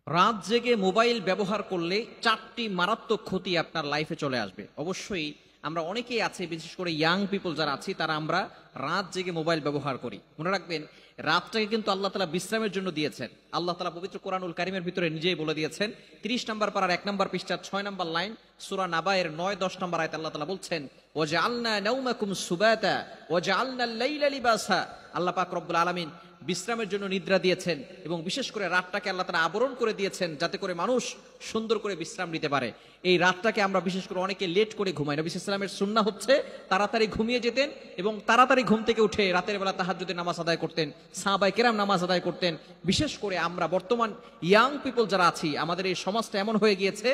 রাত জেগে মোবাইল ব্যবহার করলে 4টি মারাত্মক ক্ষতি আপনার লাইফে চলে আসবে। অবশ্যই আমরা অনেকেই আছে, বিশেষ করে ইয়াং পিপল যারা আছি, তারা আমরা রাত জেগে মোবাইল ব্যবহার করি। মনে রাখবেন, রাতটাকে কিন্তু আল্লাহ তাআলা বিশ্রামের জন্য দিয়েছেন। আল্লাহ তাআলা পবিত্র কোরআনুল কারীমের ভিতরে নিজেই বলে দিয়েছেন, 30 নম্বর পারার 1 নম্বর পৃষ্ঠার 6 নম্বর লাইন, সূরা নাবায়ের 9-10 নম্বর আয়াতে আল্লাহ তাআলা বলছেন, ওয়াজআলনা নাওমাকুম সুবাতা ওয়াজআলনাল লাইলা লিবাসা। আল্লাহ পাক রব্বুল আলামিন বিশ্রামের জন্য নিদ্রা দিয়েছেন এবং বিশেষ করে রাতটাকে আল্লাহ তাআলা আবরণ করে দিয়েছেন যাতে করে মানুষ সুন্দর করে বিশ্রাম নিতে পারে। এই রাতটাকে আমরা বিশেষ করে অনেকে লেট করে ঘুমাই। নবী সাল্লাল্লাহু আলাইহি ওয়াসাল্লামের সুন্নাহ হচ্ছে তাড়াতাড়ি ঘুমিয়ে যেতেন এবং তাড়াতাড়ি ঘুম থেকে উঠে রাতের বেলা তাহাজ্জুদের নামাজ আদায় করতেন, সাহাবায়ে কেরাম নামাজ আদায় করতেন। বিশেষ করে আমরা বর্তমান ইয়াং পিপল যারা আছি, আমাদের এই সমাজটা এমন হয়ে গিয়েছে,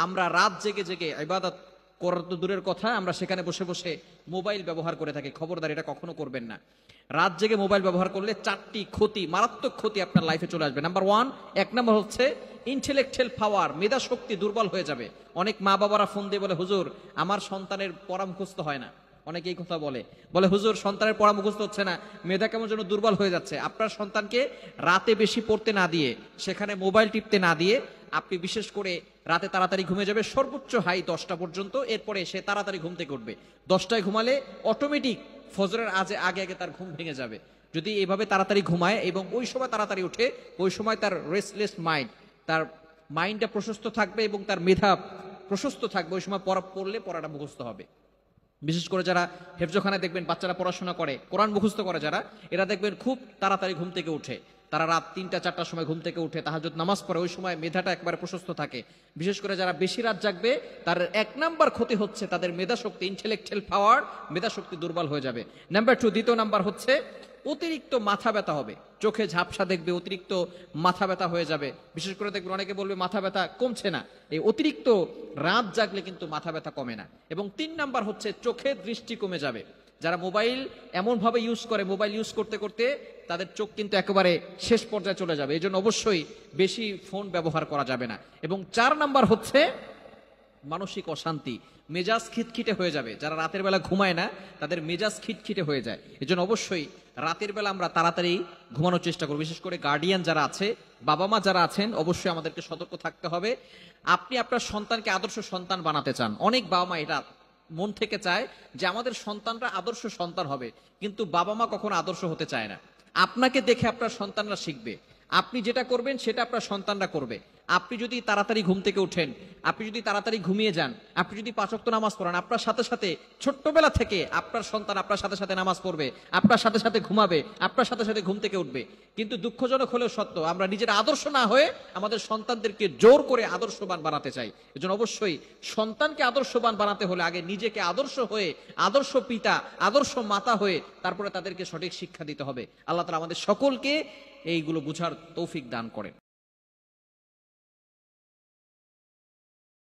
আমরা রাত জেগে জেগে ইবাদত করার তো দূরের কথা, আমরা সেখানে বসে বসে মোবাইল ব্যবহার করে থাকি। খবরদার, এটা কখনো করবেন না। রাত জেগে মোবাইল ব্যবহার করলে 4টি ক্ষতি, মারাত্মক ক্ষতি আপনার লাইফে চলে আসবে। নাম্বার 1, 1 নম্বর হচ্ছে ইন্টেলেকচুয়াল পাওয়ার, মেধা শক্তি দুর্বল হয়ে যাবে। অনেক মা বাবারা ফোন দিয়ে বলে, হুজুর আমার সন্তানের পড়া মুখস্থ হয় না। অনেকে এই কথা বলে, হুজুর সন্তানের পড়া মুখস্থ হচ্ছে না, মেধা কেমন যেন দুর্বল হয়ে যাচ্ছে। আপনার সন্তানকে রাতে বেশি পড়তে না দিয়ে, সেখানে মোবাইল টিপতে না দিয়ে, আপনি বিশেষ করে রাতে তাড়াতাড়ি ঘুমিয়ে যাবে, সর্বোচ্চ হাই 10টা পর্যন্ত। এরপরে সে তাড়াতাড়ি ঘুম থেকে উঠবে। 10টায় ঘুমালে অটোমেটিক ফজরের আগে আগে তার ঘুম ভেঙে যাবে। যদি এইভাবে তাড়াতাড়ি ঘুমায় এবং ওই সময় তাড়াতাড়ি উঠে, ওই সময় তার রেস্টলেস মাইন্ড, তার মাইন্ডটা প্রশস্ত থাকবে এবং তার মেধা প্রশস্ত থাকবে। ওই সময় পড়লে পড়াটা মুখস্থ হবে। বিশেষ করে যারা হেফজখানায় দেখবেন বাচ্চারা পড়াশোনা করে, কোরআন মুখস্থ করে যারা, এরা দেখবেন খুব তাড়াতাড়ি ঘুম থেকে উঠে। তারা রাত 3টা-4টার সময় ঘুম থেকে উঠে তাহাজ্জুদ নামাজ পড়ে। ওই সময় মেধাটা একবারে প্রশস্ত থাকে। বিশেষ করে যারা বেশি রাত জাগবে, তার 1 নাম্বার ক্ষতি হচ্ছে তাদের মেধা শক্তি, ইন্টেলেকচুয়াল পাওয়ার, মেধা শক্তি দুর্বল হয়ে যাবে। নাম্বার 2, দ্বিতীয় নাম্বার হচ্ছে অতিরিক্ত মাথা ব্যথা হবে। চোখে ঝাপসা দেখবে, অতিরিক্ত মাথা ব্যথা হয়ে যাবে। বিশেষ করে দেখবেন অনেকে বলবে মাথা ব্যথা কমছে না। এই অতিরিক্ত রাত জাগলে কিন্তু মাথা ব্যথা কমে না। এবং 3 নাম্বার হচ্ছে চোখের দৃষ্টি কমে যাবে। যারা মোবাইল এমন ভাবে ইউজ করে, মোবাইল ইউজ করতে করতে তাদের চোখ কিন্তু একেবারে শেষ পর্যায়ে চলে যাবে। এই জন্য অবশ্যই বেশি ফোন ব্যবহার করা যাবে না। এবং 4 নাম্বার হচ্ছে মানসিক অশান্তি, মেজাজ খিটখিটে হয়ে যাবে। যারা রাতের বেলা ঘুমায় না, তাদের মেজাজ খিটখিটে হয়ে যায়। এজন্য অবশ্যই রাতের বেলা আমরা তাড়াতাড়ি ঘুমানোর চেষ্টা করব। বিশেষ করে গার্ডিয়ান যারা আছে, বাবা মা যারা আছেন, অবশ্যই আমাদেরকে সতর্ক থাকতে হবে। আপনি আপনার সন্তানকে আদর্শ সন্তান বানাতে চান। অনেক বাবা মা এটা মন থেকে চায় যে আমাদের সন্তানরা আদর্শ সন্তান হবে, কিন্তু বাবা মা কখনো আদর্শ হতে চায় না। আপনাকে দেখে আপনার সন্তানরা শিখবে। আপনি যেটা করবেন সেটা আপনার সন্তানরা করবে। আপনি যদি তাড়াতাড়ি ঘুম থেকে উঠেন, আপনি যদি তাড়াতাড়ি ঘুমিয়ে যান, আপনি যদি 5 ওয়াক্ত নামাজ পড়েন, আপনার সাথে সাথে ছোট্টবেলা থেকে আপনার সন্তান আপনার সাথে সাথে নামাজ পড়বে, আপনার সাথে সাথে ঘুমাবে, আপনার সাথে সাথে ঘুম থেকে উঠবে। কিন্তু দুঃখজনক হলেও সত্য, আমরা নিজের আদর্শ না হয়ে আমাদের সন্তানদেরকে জোর করে আদর্শবান বানাতে চাই। এজন্য অবশ্যই সন্তানকে আদর্শবান বানাতে হলে আগে নিজেকে আদর্শ হয়ে, আদর্শ পিতা, আদর্শ মাতা হয়ে তারপরে তাদেরকে সঠিক শিক্ষা দিতে হবে। আল্লাহ তাআলা আমাদের সকলকে এইগুলো বুঝার তৌফিক দান করেন।